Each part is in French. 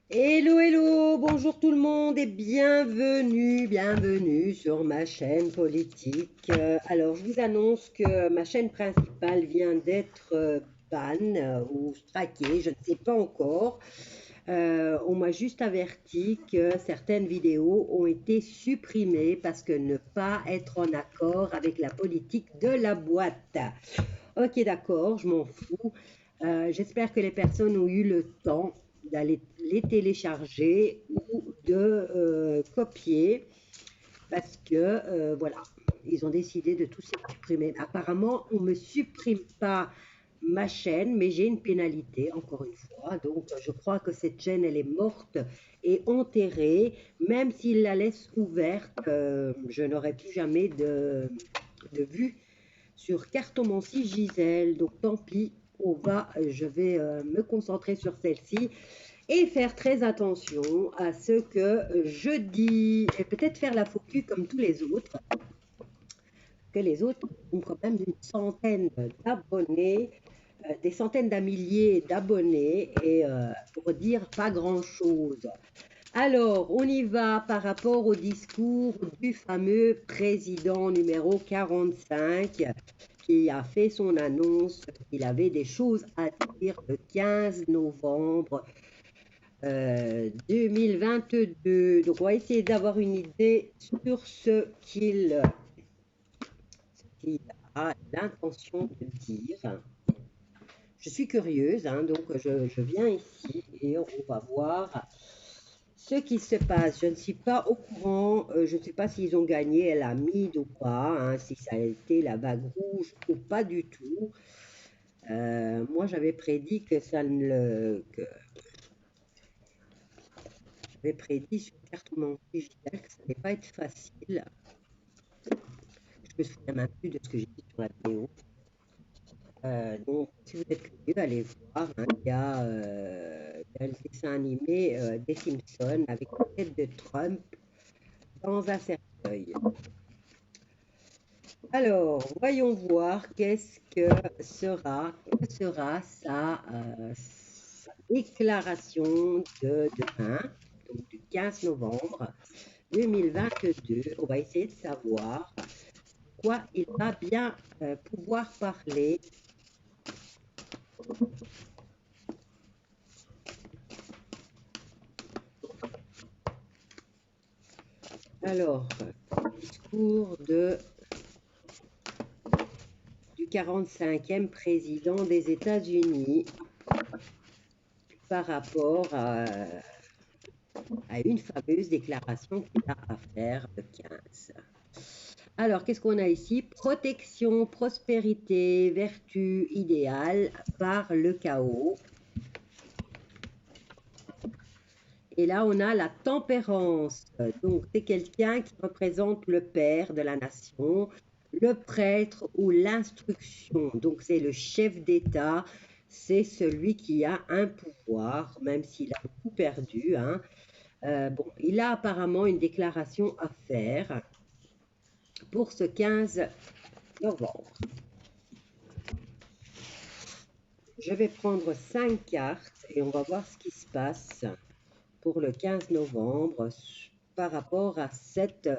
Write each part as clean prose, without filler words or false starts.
Hello, hello, bonjour tout le monde et bienvenue sur ma chaîne politique. Alors, je vous annonce que ma chaîne principale vient d'être ban ou strikée, je ne sais pas encore. On m'a juste averti que certaines vidéos ont été supprimées parce que ne pas être en accord avec la politique de la boîte. Ok, d'accord, je m'en fous. J'espère que les personnes ont eu le temps d'aller les télécharger ou de copier parce que voilà, ils ont décidé de tout supprimer. Apparemment, on ne me supprime pas ma chaîne, mais j'ai une pénalité, encore une fois. Donc, je crois que cette chaîne, elle est morte et enterrée. Même s'ils la laissent ouverte, je n'aurai plus jamais de vue sur Cartomancie Gisèle. Donc tant pis, je vais me concentrer sur celle-ci et faire très attention à ce que je dis et peut-être faire la focus comme tous les autres, que les autres ont quand même une centaine d'abonnés, des centaines de milliers d'abonnés et pour dire pas grand-chose. Alors, on y va par rapport au discours du fameux président numéro 45 qui a fait son annonce qu'il avait des choses à dire le 15 novembre 2022. Donc, on va essayer d'avoir une idée sur qu'il a l'intention de dire. Je suis curieuse, hein, donc je viens ici et on va voir ce qui se passe. Je ne suis pas au courant, je ne sais pas s'ils ont gagné la mide ou pas, hein, si ça a été la vague rouge ou pas du tout. Moi, j'avais prédit que ça ne le. J'avais prédit sur Cartomancie Gisèle que ça n'allait pas être facile. Je me souviens même plus de ce que j'ai dit sur la vidéo. Donc, si vous êtes curieux, allez voir, hein. Il y a le dessin animé des Simpsons avec la tête de Trump dans un cercueil. Alors, voyons voir que sera sa déclaration de demain, donc du 15 novembre 2022. On va essayer de savoir quoi il va bien pouvoir parler. Alors, discours du 45e président des États-Unis par rapport à une fameuse déclaration qu'il a à faire le 15. Alors, qu'est-ce qu'on a ici? Protection, prospérité, vertu idéale par le chaos. Et là, on a la tempérance. Donc, c'est quelqu'un qui représente le père de la nation, le prêtre ou l'instruction. Donc, c'est le chef d'État, c'est celui qui a un pouvoir, même s'il a beaucoup perdu, hein. Bon, il a apparemment une déclaration à faire pour ce 15 novembre. Je vais prendre 5 cartes et on va voir ce qui se passe pour le 15 novembre par rapport à cette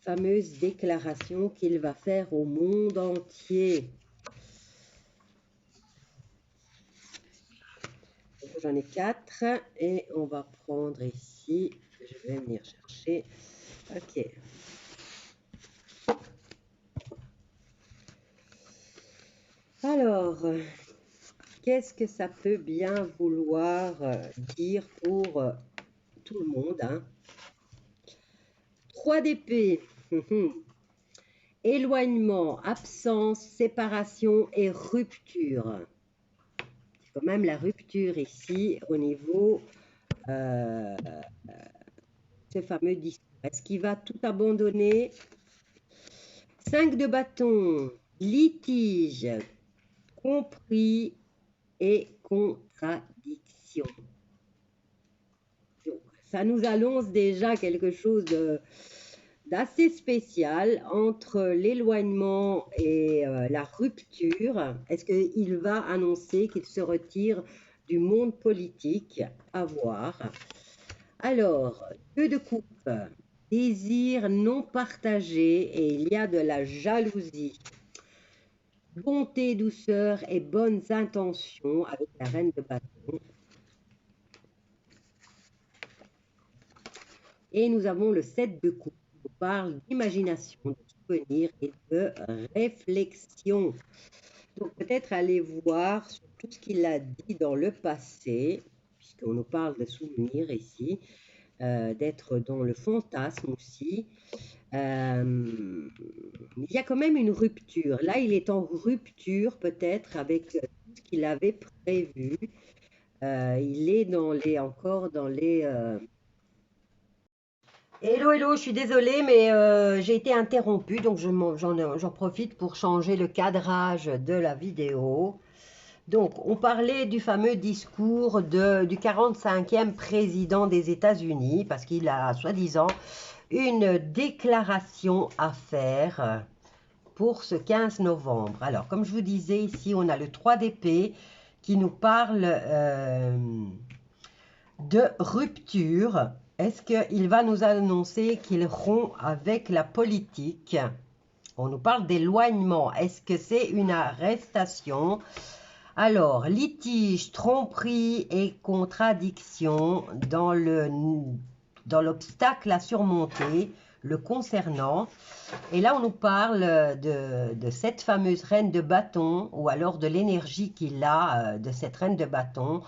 fameuse déclaration qu'il va faire au monde entier. J'en ai 4 et on va prendre ici, je vais venir chercher. Ok. Alors, qu'est-ce que ça peut bien vouloir dire pour tout le monde, hein? 3 d'épée. Éloignement, absence, séparation et rupture. C'est quand même la rupture ici au niveau de ce fameux discours. Est-ce qu'il va tout abandonner? 5 de bâton, litige, compris et contradiction. Donc, ça nous annonce déjà quelque chose d'assez spécial entre l'éloignement et la rupture. Est-ce qu'il va annoncer qu'il se retire du monde politique à voir. Alors, 2 de coupe, désir non partagé et il y a de la jalousie. Bonté, douceur et bonnes intentions avec la reine de bâton. Et nous avons le 7 de coupe qui nous parle d'imagination, de souvenir et de réflexion. Donc peut-être aller voir sur tout ce qu'il a dit dans le passé, puisqu'on nous parle de souvenirs ici, d'être dans le fantasme aussi. Il y a quand même une rupture. Là, il est en rupture peut-être avec tout ce qu'il avait prévu. Il est encore dans les... Hello, hello, je suis désolée, mais j'ai été interrompue, donc j'en profite pour changer le cadrage de la vidéo. Donc, on parlait du fameux discours du 45e président des États-Unis, parce qu'il a, soi-disant, une déclaration à faire pour ce 15 novembre. Alors, comme je vous disais, ici, on a le 3 d'épée qui nous parle de rupture. Est-ce qu'il va nous annoncer qu'il rompt avec la politique? On nous parle d'éloignement. Est-ce que c'est une arrestation? Alors, litige, tromperie et contradiction dans l'obstacle à surmonter le concernant. Et là, on nous parle de cette fameuse reine de bâton, ou alors de l'énergie qu'il a de cette reine de bâton,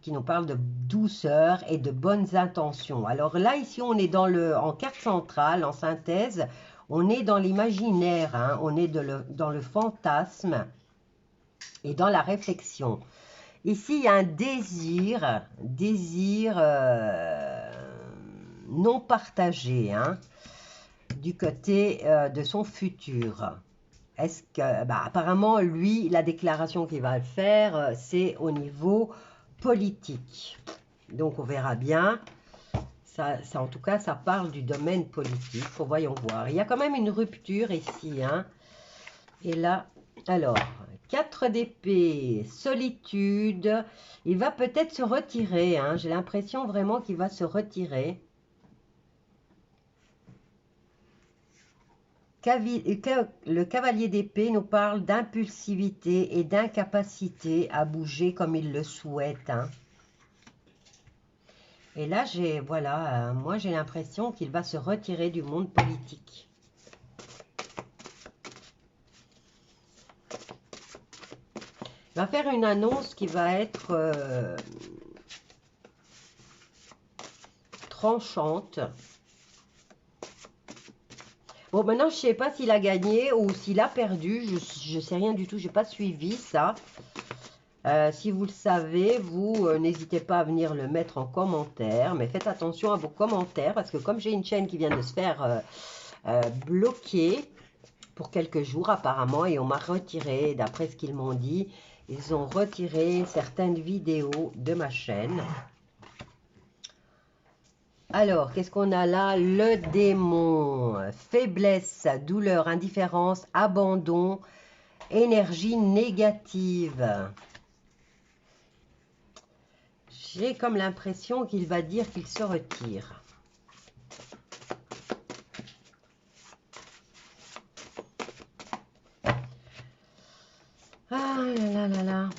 qui nous parle de douceur et de bonnes intentions. Alors là, ici, on est en carte centrale, en synthèse, on est dans l'imaginaire, hein, on est dans le fantasme et dans la réflexion. Ici, il y a un désir non partagé, hein, du côté de son futur. Est-ce que, apparemment, lui, la déclaration qu'il va faire, c'est au niveau politique. Donc, on verra bien. Ça, en tout cas, ça parle du domaine politique. Voyons voir. Il y a quand même une rupture ici, hein. Et là, alors, 4 d'épée, solitude. Il va peut-être se retirer, hein. J'ai l'impression vraiment qu'il va se retirer. Le cavalier d'épée nous parle d'impulsivité et d'incapacité à bouger comme il le souhaite, hein. Et là, moi j'ai l'impression qu'il va se retirer du monde politique. Il va faire une annonce qui va être tranchante. Bon, maintenant, je ne sais pas s'il a gagné ou s'il a perdu. Je ne sais rien du tout. Je n'ai pas suivi ça. Si vous le savez, vous n'hésitez pas à venir le mettre en commentaire. Mais faites attention à vos commentaires parce que comme j'ai une chaîne qui vient de se faire bloquer pour quelques jours apparemment et on m'a retiré, d'après ce qu'ils m'ont dit, ils ont retiré certaines vidéos de ma chaîne. Alors, qu'est-ce qu'on a là? Le démon, faiblesse, douleur, indifférence, abandon, énergie négative. J'ai comme l'impression qu'il va dire qu'il se retire. Ah là là là là.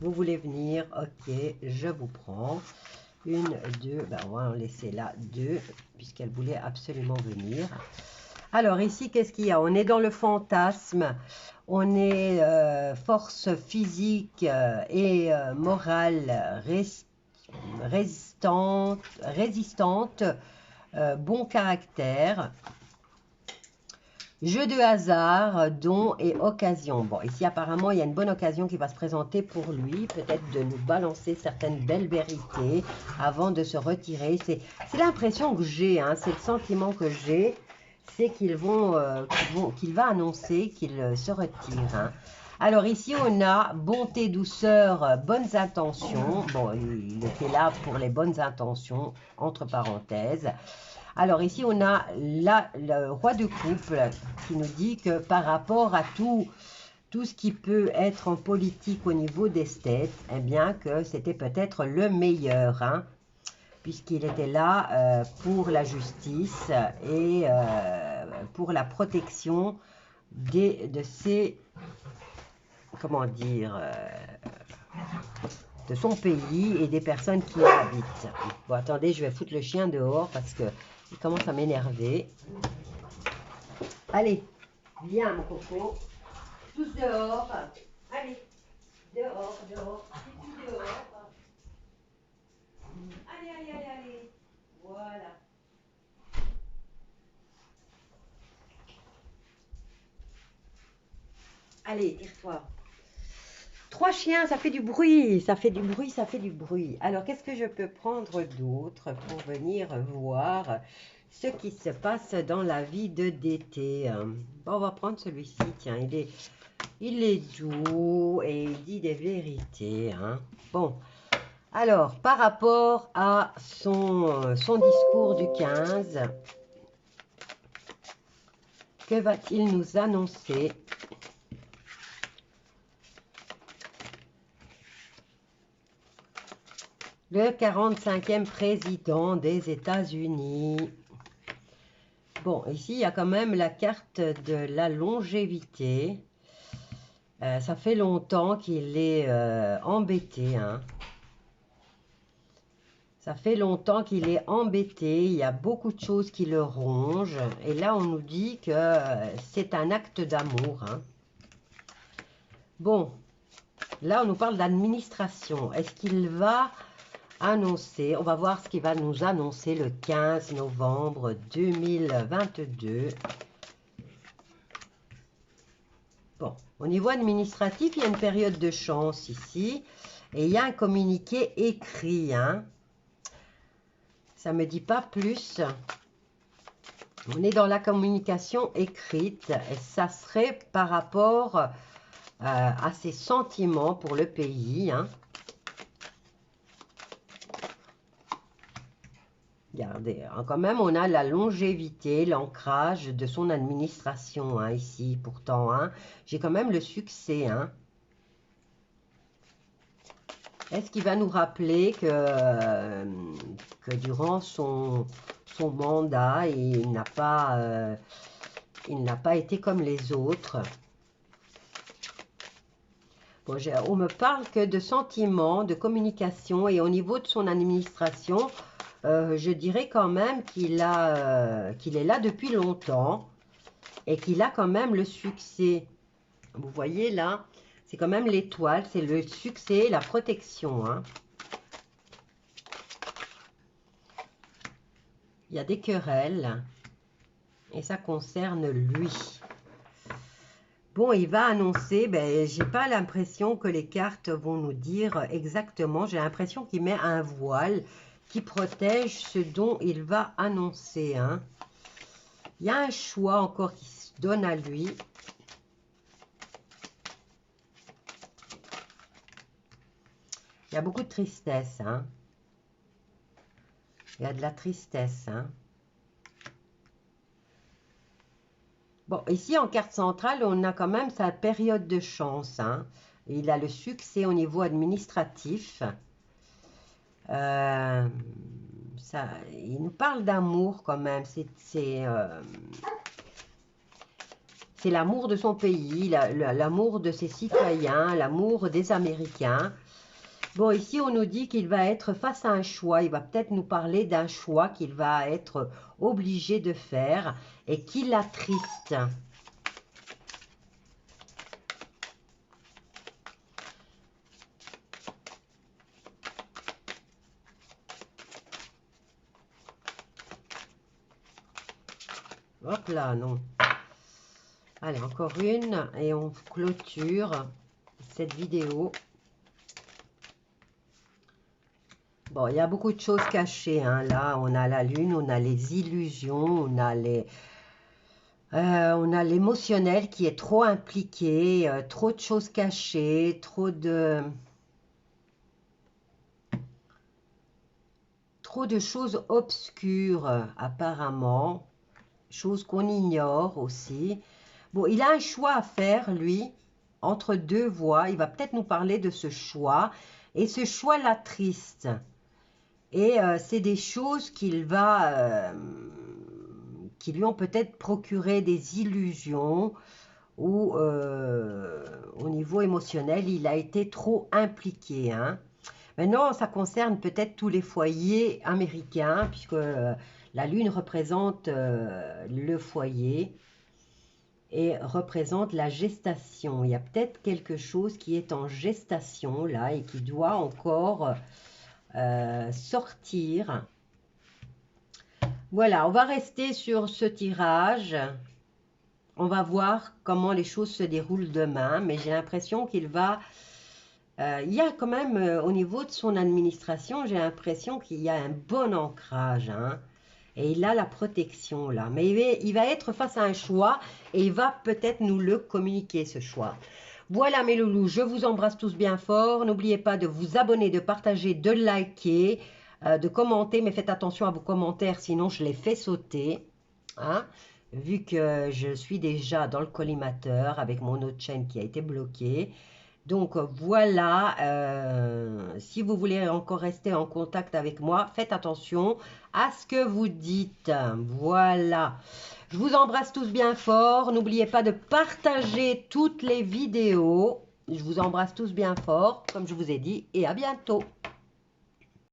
Vous voulez venir? Ok, je vous prends. 1, 2, on va en laisser là 2, puisqu'elle voulait absolument venir. Alors ici, qu'est-ce qu'il y a? On est dans le fantasme, on est force physique et morale résistante, bon caractère. Jeu de hasard, don et occasion. Bon, ici, apparemment, il y a une bonne occasion qui va se présenter pour lui. Peut-être de nous balancer certaines belles vérités avant de se retirer. C'est l'impression que j'ai, hein, c'est le sentiment que j'ai. C'est qu'il va annoncer qu'il se retire. Hein. Alors ici, on a bonté, douceur, bonnes intentions. Bon, il était là pour les bonnes intentions, entre parenthèses. Alors ici, on a le roi de coupe qui nous dit que par rapport à tout tout ce qui peut être en politique au niveau des States, eh bien que c'était peut-être le meilleur, hein, puisqu'il était là pour la justice et pour la protection de ses, comment dire, de son pays et des personnes qui y habitent. Bon, attendez, je vais foutre le chien dehors parce que il commence à m'énerver. Allez, viens mon coco, tous dehors. Allez, dehors, dehors, tout dehors. Allez, allez, allez, allez. Voilà. Allez, tire-toi. 3 chiens, ça fait du bruit, ça fait du bruit, ça fait du bruit. Alors, qu'est-ce que je peux prendre d'autre pour venir voir ce qui se passe dans la vie de d'été? Bon, on va prendre celui-ci, tiens, il est doux et il dit des vérités, hein. Bon, alors, par rapport à son discours du 15, que va-t-il nous annoncer? Le 45e président des États-Unis. Bon, ici, il y a quand même la carte de la longévité. Ça fait longtemps qu'il est embêté, hein. Ça fait longtemps qu'il est embêté. Il y a beaucoup de choses qui le rongent. Et là, on nous dit que c'est un acte d'amour, hein. Bon, là, on nous parle d'administration. Est-ce qu'il va annoncer, on va voir ce qu'il va nous annoncer le 15 novembre 2022. Bon, au niveau administratif, il y a une période de chance ici. Et il y a un communiqué écrit, hein. Ça ne me dit pas plus. On est dans la communication écrite. Et ça serait par rapport à ses sentiments pour le pays, hein. Regardez, hein, quand même, on a la longévité, l'ancrage de son administration, hein, ici, pourtant, hein. J'ai quand même le succès, hein. Est-ce qu'il va nous rappeler que durant son mandat, il n'a pas été comme les autres? Bon, on me parle que de sentiments, de communication, et au niveau de son administration, je dirais quand même qu'il est là depuis longtemps et qu'il a quand même le succès. Vous voyez là, c'est quand même l'étoile, c'est le succès, la protection, hein. Il y a des querelles et ça concerne lui. Bon, il va annoncer, ben, j'ai pas l'impression que les cartes vont nous dire exactement. J'ai l'impression qu'il met un voile qui protège ce dont il va annoncer, hein. Il y a un choix encore qui se donne à lui. Il y a beaucoup de tristesse, hein. Il y a de la tristesse, hein. Bon, ici, en carte centrale, on a quand même sa période de chance, hein. Il a le succès au niveau administratif. Il nous parle d'amour quand même. C'est l'amour de son pays, l'amour de ses citoyens, l'amour des Américains. Bon, ici, on nous dit qu'il va être face à un choix. Il va peut-être nous parler d'un choix qu'il va être obligé de faire et qui l'attriste. Hop là, non. Allez, encore une et on clôture cette vidéo. Bon, il y a beaucoup de choses cachées, hein. Là, on a la lune, on a les illusions, on a l'émotionnel qui est trop impliqué, trop de choses cachées, trop de choses obscures apparemment, choses qu'on ignore aussi. Bon, il a un choix à faire, lui. entre deux voies. Il va peut-être nous parler de ce choix. Et ce choix l'attriste. Et c'est des choses qui lui ont peut-être procuré des illusions ou au niveau émotionnel, il a été trop impliqué. Hein. Maintenant, ça concerne peut-être tous les foyers américains, puisque la Lune représente le foyer et représente la gestation. Il y a peut-être quelque chose qui est en gestation là et qui doit encore sortir. Voilà, on va rester sur ce tirage. On va voir comment les choses se déroulent demain, mais j'ai l'impression qu'il va... il y a quand même, au niveau de son administration, j'ai l'impression qu'il y a un bon ancrage. Hein, et il a la protection là. Mais il va être face à un choix et il va peut-être nous le communiquer, ce choix. Voilà mes loulous, je vous embrasse tous bien fort. N'oubliez pas de vous abonner, de partager, de liker, de commenter. Mais faites attention à vos commentaires, sinon je les fais sauter. Hein, vu que je suis déjà dans le collimateur avec mon autre chaîne qui a été bloquée. Donc voilà, si vous voulez encore rester en contact avec moi, faites attention à ce que vous dites. Voilà, je vous embrasse tous bien fort. N'oubliez pas de partager toutes les vidéos. Je vous embrasse tous bien fort, comme je vous ai dit, et à bientôt.